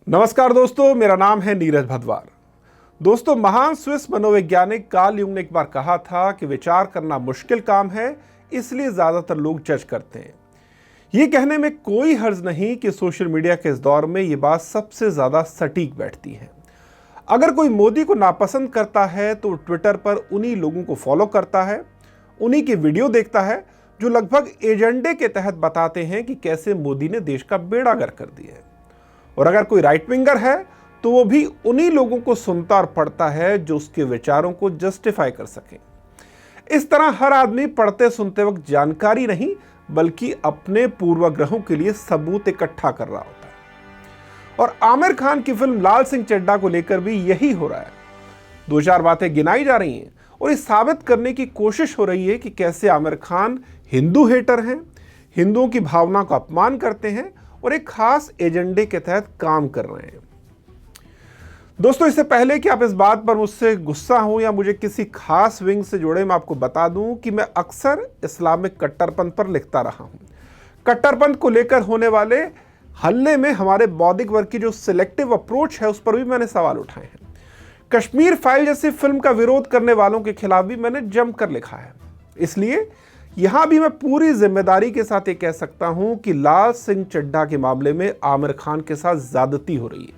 नमस्कार दोस्तों, मेरा नाम है नीरज भदवार। दोस्तों, महान स्विस मनोवैज्ञानिक कार्ल युंग ने एक बार कहा था कि विचार करना मुश्किल काम है, इसलिए ज्यादातर लोग जज करते हैं। ये कहने में कोई हर्ज नहीं कि सोशल मीडिया के इस दौर में ये बात सबसे ज्यादा सटीक बैठती है। अगर कोई मोदी को नापसंद करता है तो ट्विटर पर उन्हीं लोगों को फॉलो करता है, उन्हीं की वीडियो देखता है जो लगभग एजेंडे के तहत बताते हैं कि कैसे मोदी ने देश का बेड़ा गर्क कर दिया है। और अगर कोई राइट विंगर है तो वो भी उन्हीं लोगों को सुनता और पढ़ता है जो उसके विचारों को जस्टिफाई कर सके। इस तरह हर आदमी पढ़ते सुनते वक्त जानकारी नहीं बल्कि अपने पूर्वाग्रहों के लिए सबूत इकट्ठा कर रहा होता है। और आमिर खान की फिल्म लाल सिंह चड्ढा को लेकर भी यही हो रहा है। दो चार बातें गिनाई जा रही हैं और ये साबित करने की कोशिश हो रही है कि कैसे आमिर खान हिंदू हेटर हैं, हिंदुओं की भावना का अपमान करते हैं और एक खास एजेंडे के तहत काम कर रहे हैं। दोस्तों, इससे पहले कि आप इस बात पर मुझसे गुस्सा हो या मुझे किसी खास विंग से जुड़े, मैं आपको बता दूं कि मैं अक्सर इस्लामिक कट्टरपंथ पर लिखता रहा हूं। कट्टरपंथ को लेकर होने वाले हल्ले में हमारे बौद्धिक वर्ग की जो सिलेक्टिव अप्रोच है उस पर भी मैंने सवाल उठाए हैं। कश्मीर फाइल जैसी फिल्म का विरोध करने वालों के खिलाफ भी मैंने जमकर लिखा है। इसलिए यहां भी मैं पूरी जिम्मेदारी के साथ ये कह सकता हूं कि लाल सिंह चड्ढा के मामले में आमिर खान के साथ ज्यादती हो रही है।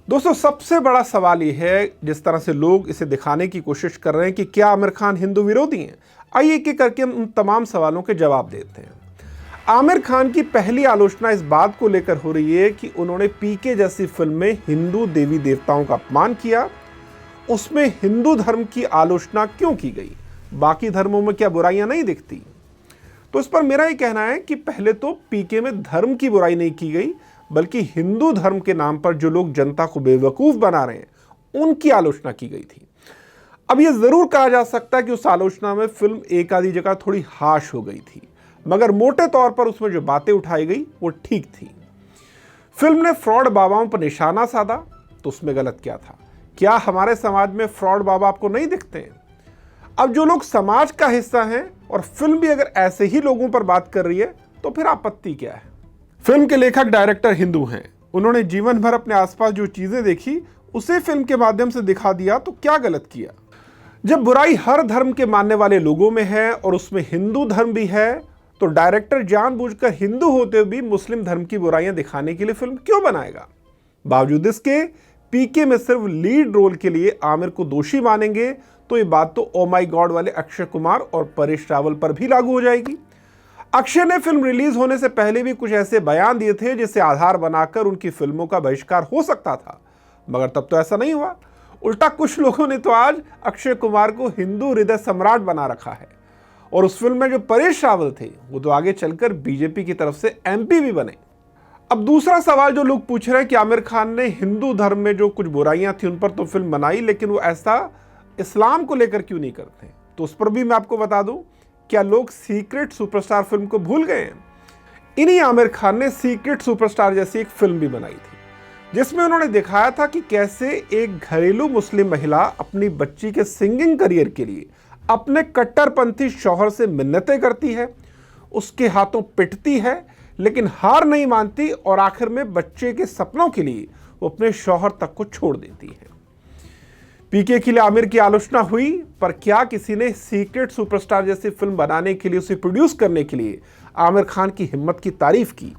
दोस्तों, सबसे बड़ा सवाल यह है, जिस तरह से लोग इसे दिखाने की कोशिश कर रहे हैं कि क्या आमिर खान हिंदू विरोधी हैं, आइए एक एक करके हम उन तमाम सवालों के जवाब देते हैं। आमिर खान की पहली आलोचना इस बात को लेकर हो रही है कि उन्होंने पीके जैसी फिल्म में हिंदू देवी देवताओं का अपमान किया। उसमें हिंदू धर्म की आलोचना क्यों की गई? बाकी धर्मों में क्या बुराइयां नहीं दिखती? तो इस पर मेरा ये कहना है कि पहले तो पीके में धर्म की बुराई नहीं की गई बल्कि हिंदू धर्म के नाम पर जो लोग जनता को बेवकूफ बना रहे हैं उनकी आलोचना की गई थी। अब यह जरूर कहा जा सकता है कि उस आलोचना में फिल्म एक आधी जगह थोड़ी हाश हो गई थी, मगर मोटे तौर पर उसमें जो बातें उठाई गई वो ठीक थी। फिल्म ने फ्रॉड बाबाओं पर निशाना साधा, तो उसमें गलत क्या था? क्या हमारे समाज में फ्रॉड बाबा आपको नहीं दिखते हैं? अब जो लोग समाज का हिस्सा हैं और फिल्म भी अगर ऐसे ही लोगों पर बात कर रही है तो फिर आपत्ति क्या है? फिल्म के लेखक डायरेक्टर हिंदू हैं, उन्होंने जीवन भर अपने आसपास जो चीजें देखी उसे फिल्म के माध्यम से दिखा दिया, तो क्या गलत किया? जब बुराई हर धर्म के मानने वाले लोगों में है और उसमें हिंदू धर्म भी है, तो डायरेक्टर जानबूझकर हिंदू होते हुए भी मुस्लिम धर्म की बुराइयां दिखाने के लिए फिल्म क्यों बनाएगा? बावजूद इसके पीके में सिर्फ लीड रोल के लिए आमिर को दोषी मानेंगे तो ये बात तो ओ माई गॉड वाले अक्षय कुमार और परेश रावल पर भी लागू हो जाएगी। अक्षय ने फिल्म रिलीज होने से पहले भी कुछ ऐसे बयान दिए थे जिसे आधार बनाकर उनकी फिल्मों का बहिष्कार हो सकता था, मगर तब तो ऐसा नहीं हुआ। उल्टा कुछ लोगों ने तो आज अक्षय कुमार को हिंदू हृदय सम्राट बना रखा है और उस फिल्म में जो परेश रावल थे वो तो आगे चलकर बीजेपी की तरफ से एमपी भी बने। अब दूसरा सवाल जो लोग पूछ रहे हैं कि आमिर खान ने हिंदू धर्म में जो कुछ बुराइयां थी उन पर तो फिल्म बनाई, लेकिन वो ऐसा इस्लाम को लेकर क्यों नहीं करते? तो उस पर भी मैं आपको बता दूं, क्या लोग सीक्रेट सुपरस्टार फिल्म को भूल गए हैं? इन्हीं आमिर खान ने सीक्रेट सुपरस्टार जैसी एक फिल्म भी बनाई थी जिसमें उन्होंने दिखाया था कि कैसे एक घरेलू मुस्लिम महिला अपनी बच्ची के सिंगिंग करियर के लिए अपने कट्टरपंथी शौहर से मिन्नतें करती है, उसके हाथों पिटती है, लेकिन हार नहीं मानती और आखिर में बच्चे के सपनों के लिए वो अपने शौहर तक को छोड़ देती है। पीके के लिए आमिर की आलोचना हुई, पर क्या किसी ने सीक्रेट सुपरस्टार जैसी फिल्म बनाने के लिए, उसे प्रोड्यूस करने के लिए आमिर खान की हिम्मत की तारीफ की?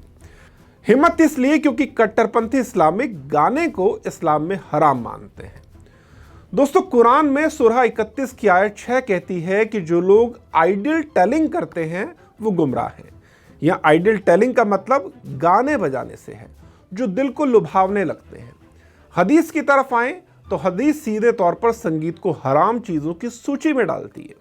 हिम्मत इसलिए क्योंकि कट्टरपंथी इस्लामिक गाने को इस्लाम में हराम मानते हैं। दोस्तों, कुरान में सूरह 31 की आयत 6 कहती है कि जो लोग आइडल टेलिंग करते हैं वो गुमराह हैं। यह आइडल टेलिंग का मतलब गाने बजाने से है जो दिल को लुभावने लगते हैं। हदीस की तरफ आए तो हदीस सीधे तौर पर संगीत को हराम चीजों की सूची में डालती है।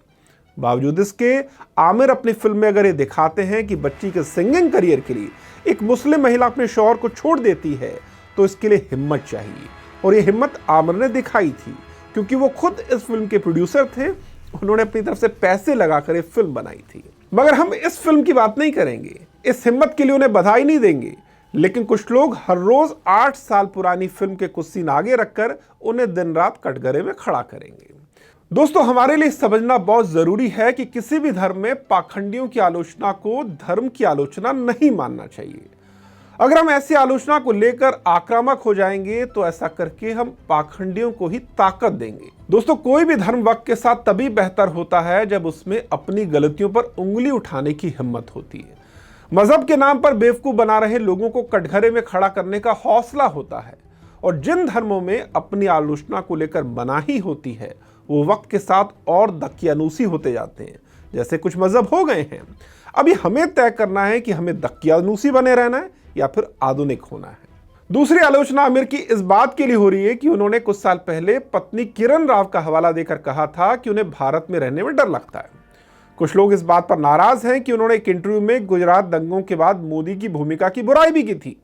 बावजूद इसके आमिर अपनी फिल्म में अगर ये दिखाते हैं कि बच्ची के सिंगिंग करियर के लिए एक मुस्लिम महिला अपने शौहर को छोड़ देती है, तो इसके लिए हिम्मत चाहिए, और ये हिम्मत आमिर ने दिखाई थी क्योंकि वो खुद इस फिल्म के प्रोड्यूसर थे। उन्होंने अपनी तरफ से पैसे लगाकर ये फिल्म बनाई थी। मगर हम इस फिल्म की बात नहीं करेंगे, इस हिम्मत के लिए उन्हें बधाई नहीं देंगे, लेकिन कुछ लोग हर रोज 8 साल पुरानी फिल्म के कुछ सीन आगे रखकर उन्हें दिन रात कटघरे में खड़ा करेंगे। दोस्तों, हमारे लिए समझना बहुत जरूरी है कि किसी भी धर्म में पाखंडियों की आलोचना को धर्म की आलोचना नहीं मानना चाहिए। अगर हम ऐसी आलोचना को लेकर आक्रामक हो जाएंगे तो ऐसा करके हम पाखंडियों को ही ताकत देंगे। दोस्तों, कोई भी धर्म वक्त के साथ तभी बेहतर होता है जब उसमें अपनी गलतियों पर उंगली उठाने की हिम्मत होती है। मजहब के नाम पर बेवकूफ बना रहे लोगों को कटघरे में खड़ा करने का हौसला होता है, और जिन धर्मों में अपनी आलोचना को लेकर मनाही होती है वो वक्त के साथ और दकियानूसी होते जाते हैं, जैसे कुछ मजहब हो गए हैं। अभी हमें तय करना है कि हमें दकियानूसी बने रहना है या फिर आधुनिक होना है। दूसरी आलोचना आमिर की इस बात के लिए हो रही है कि उन्होंने कुछ साल पहले पत्नी किरण राव का हवाला देकर कहा था कि उन्हें भारत में रहने में डर लगता है। कुछ लोग इस बात पर नाराज हैं कि उन्होंने एक इंटरव्यू में गुजरात दंगों के बाद मोदी की भूमिका की बुराई भी की थी।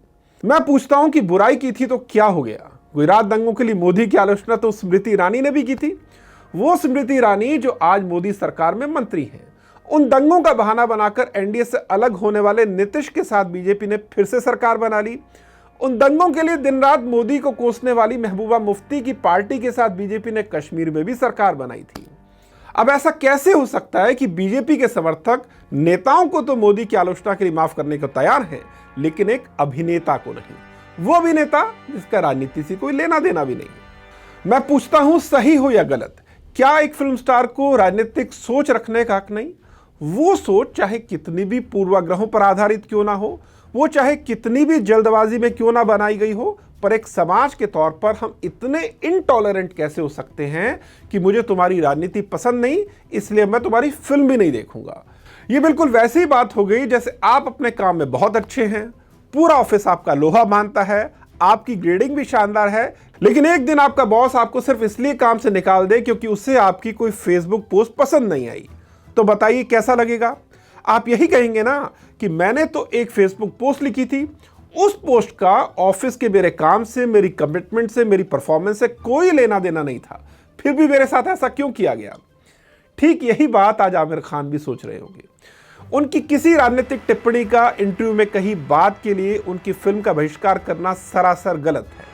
मैं पूछता हूं कि बुराई की थी तो क्या हो गया? गुजरात दंगों के लिए मोदी की आलोचना तो स्मृति ईरानी ने भी की थी, वो स्मृति ईरानी जो आज मोदी सरकार में मंत्री हैं। उन दंगों का बहाना बनाकर एनडीए से अलग होने वाले नीतीश के साथ बीजेपी ने फिर से सरकार बना ली। उन दंगों के लिए दिन रात मोदी को कोसने वाली महबूबा मुफ्ती की पार्टी के साथ बीजेपी ने कश्मीर में भी सरकार बनाई थी। अब ऐसा कैसे हो सकता है कि बीजेपी के समर्थक नेताओं को तो मोदी की आलोचना के लिए माफ करने को तैयार हैं, लेकिन एक अभिनेता को नहीं, वो अभिनेता जिसका राजनीति से कोई लेना देना भी नहीं। मैं पूछता हूं, सही हो या गलत, क्या एक फिल्म स्टार को राजनीतिक सोच रखने का हक नहीं? वो सोच चाहे कितनी भी पूर्वाग्रहों पर आधारित क्यों ना हो, वो चाहे कितनी भी जल्दबाजी में क्यों ना बनाई गई हो, पर एक समाज के तौर पर हम इतने इनटॉलरेंट कैसे हो सकते हैं कि मुझे तुम्हारी राजनीति पसंद नहीं, इसलिए मैं तुम्हारी फिल्म भी नहीं देखूंगा। ये बिल्कुल वैसी बात हो गई जैसे आप अपने काम में बहुत अच्छे हैं, पूरा ऑफिस आपका लोहा मानता है, आपकी ग्रेडिंग भी शानदार है, लेकिन एक दिन आपका बॉस आपको सिर्फ इसलिए काम से निकाल दे क्योंकि उसे आपकी कोई फेसबुक पोस्ट पसंद नहीं आई। तो बताइए कैसा लगेगा? आप यही कहेंगे ना कि मैंने तो एक फेसबुक पोस्ट लिखी थी, उस पोस्ट का ऑफिस के मेरे काम से, मेरी कमिटमेंट से, मेरी परफॉर्मेंस से कोई लेना देना नहीं था, फिर भी मेरे साथ ऐसा क्यों किया गया? ठीक यही बात आज आमिर खान भी सोच रहे होंगे। उनकी किसी राजनीतिक टिप्पणी का इंटरव्यू में कही बात के लिए उनकी फिल्म का बहिष्कार करना सरासर गलत है।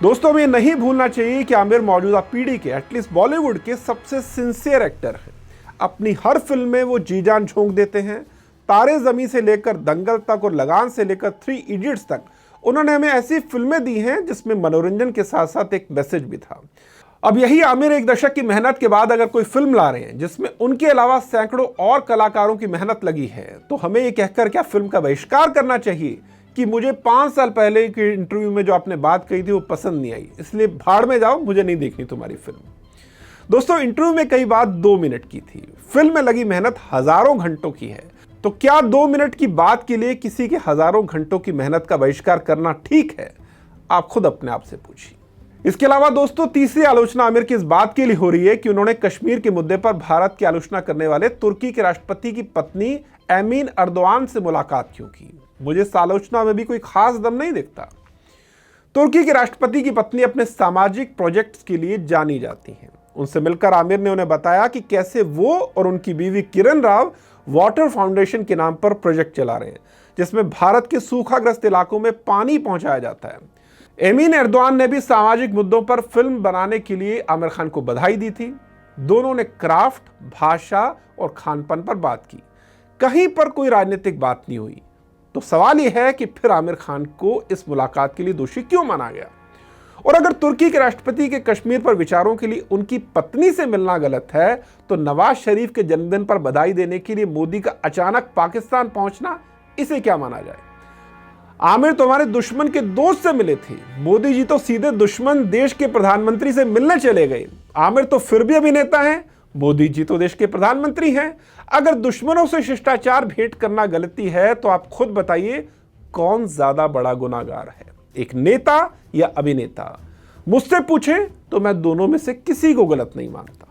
दोस्तों, हमें नहीं भूलना चाहिए कि आमिर मौजूदा पीढ़ी के, एटलीस्ट बॉलीवुड के सबसे सिंसियर एक्टर हैं। अपनी हर फिल्म में वो जी जान झोंक देते हैं। तारे ज़मीं से लेकर दंगल तक और लगान से लेकर 3 इडियट्स तक उन्होंने हमें ऐसी फिल्में दी हैं जिसमें मनोरंजन के साथ साथ एक मैसेज भी था। अब यही आमिर एक दशक की मेहनत के बाद अगर कोई फिल्म ला रहे हैं जिसमें उनके अलावा सैकड़ों और कलाकारों की मेहनत लगी है, तो हमें ये कहकर क्या फिल्म का बहिष्कार करना चाहिए कि मुझे 5 साल पहले के इंटरव्यू में जो आपने बात कही थी वो पसंद नहीं आई, इसलिए भाड़ में जाओ, मुझे नहीं देखनी तुम्हारी फिल्म। दोस्तों, इंटरव्यू में कई बात 2 मिनट की थी, फिल्म में लगी मेहनत हजारों घंटों की है। तो क्या 2 मिनट की बात के लिए किसी के हजारों घंटों की मेहनत का बहिष्कार करना ठीक है? आप खुद अपने आप से पूछिए। इसके अलावा दोस्तों, तीसरी आलोचना आमिर की इस बात के लिए हो रही है कि उन्होंने कश्मीर के मुद्दे पर भारत की आलोचना करने वाले तुर्की के राष्ट्रपति की पत्नी एमीन अर्दोआन से मुलाकात क्यों की। मुझे इस आलोचना में भी कोई खास दम नहीं दिखता। तुर्की के राष्ट्रपति की पत्नी अपने सामाजिक प्रोजेक्ट्स के लिए जानी जाती हैं। उनसे मिलकर आमिर ने उन्हें बताया कि कैसे वो और उनकी बीवी किरण राव वाटर फाउंडेशन के नाम पर प्रोजेक्ट चला रहे हैं, जिसमें भारत के सूखाग्रस्त इलाकों में पानी पहुंचाया जाता है। एमीन अर्दोआन ने भी सामाजिक मुद्दों पर फिल्म बनाने के लिए आमिर खान को बधाई दी थी। दोनों ने क्राफ्ट, भाषा और खानपान पर बात की, कहीं पर कोई राजनीतिक बात नहीं हुई। तो सवाल यह है कि फिर आमिर खान को इस मुलाकात के लिए दोषी क्यों माना गया? और अगर तुर्की के राष्ट्रपति के कश्मीर पर विचारों के लिए उनकी पत्नी से मिलना गलत है, तो नवाज शरीफ के जन्मदिन पर बधाई देने के लिए मोदी का अचानक पाकिस्तान पहुंचना, इसे क्या माना जाए? आमिर तो हमारे दुश्मन के दोस्त से मिले थे, मोदी जी तो सीधे दुश्मन देश के प्रधानमंत्री से मिलने चले गए। आमिर तो फिर भी अभिनेता हैं, मोदी जी तो देश के प्रधानमंत्री हैं। अगर दुश्मनों से शिष्टाचार भेंट करना गलती है, तो आप खुद बताइए कौन ज्यादा बड़ा गुनाहगार है, एक नेता या अभिनेता? मुझसे पूछे तो मैं दोनों में से किसी को गलत नहीं मानता।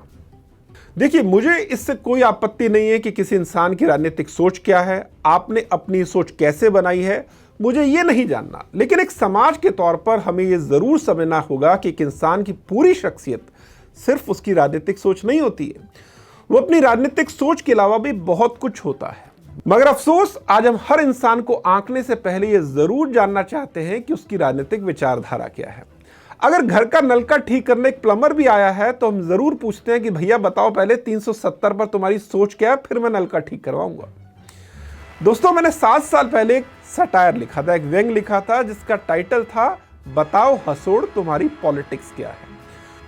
देखिए, मुझे इससे कोई आपत्ति नहीं है कि किसी इंसान की राजनीतिक सोच क्या है, आपने अपनी सोच कैसे बनाई है, मुझे ये नहीं जानना। लेकिन एक समाज के तौर पर हमें ये जरूर समझना होगा कि एक इंसान की पूरी शख्सियत सिर्फ उसकी राजनीतिक सोच नहीं होती है, वो अपनी राजनीतिक सोच के अलावा भी बहुत कुछ होता है। मगर अफसोस, आज हम हर इंसान को आंकने से पहले ये जरूर जानना चाहते हैं कि उसकी राजनीतिक विचारधारा क्या है। अगर घर का नलका ठीक करने एक प्लम्बर भी आया है, तो हम जरूर पूछते हैं कि भैया बताओ पहले 370 पर तुम्हारी सोच क्या है, फिर मैं नलका ठीक करवाऊंगा। दोस्तों मैंने 7 साल पहले एक सटायर लिखा था, एक व्यंग लिखा था जिसका टाइटल था बताओ हसोड़ तुम्हारी पॉलिटिक्स क्या है।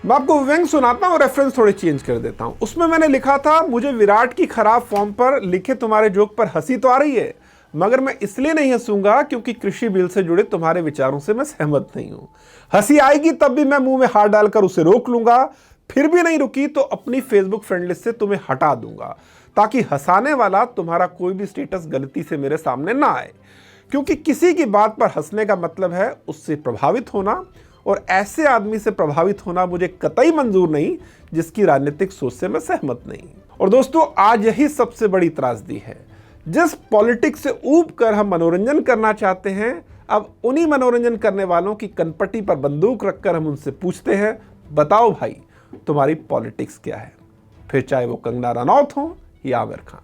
मैं आपको व्यंग सुनाता हूँ, रेफरेंस थोड़ी चेंज कर देता हूँ। उसमें मैंने लिखा था मुझे विराट की खराब फॉर्म पर लिखे तुम्हारे जोक पर हंसी तो आ रही है, मगर मैं इसलिए नहीं हंसूंगा क्योंकि कृषि बिल से जुड़े तुम्हारे विचारों से मैं सहमत नहीं हूं। हंसी आएगी तब भी मैं मुंह में हाथ डालकर उसे रोक लूंगा, फिर भी नहीं रुकी तो अपनी फेसबुक फ्रेंड लिस्ट से तुम्हें हटा दूंगा, ताकि हंसाने वाला तुम्हारा कोई भी स्टेटस गलती से मेरे सामने ना आए। क्योंकि किसी की बात पर हंसने का मतलब है उससे प्रभावित होना, और ऐसे आदमी से प्रभावित होना मुझे कतई मंजूर नहीं जिसकी राजनीतिक सोच से मैं सहमत नहीं। और दोस्तों आज यही सबसे बड़ी त्रासदी है, जिस पॉलिटिक्स से ऊब कर हम मनोरंजन करना चाहते हैं, अब उन्हीं मनोरंजन करने वालों की कनपट्टी पर बंदूक रखकर हम उनसे पूछते हैं बताओ भाई तुम्हारी पॉलिटिक्स क्या है, फिर चाहे वो कंगना रनौत हो या आमिर खान।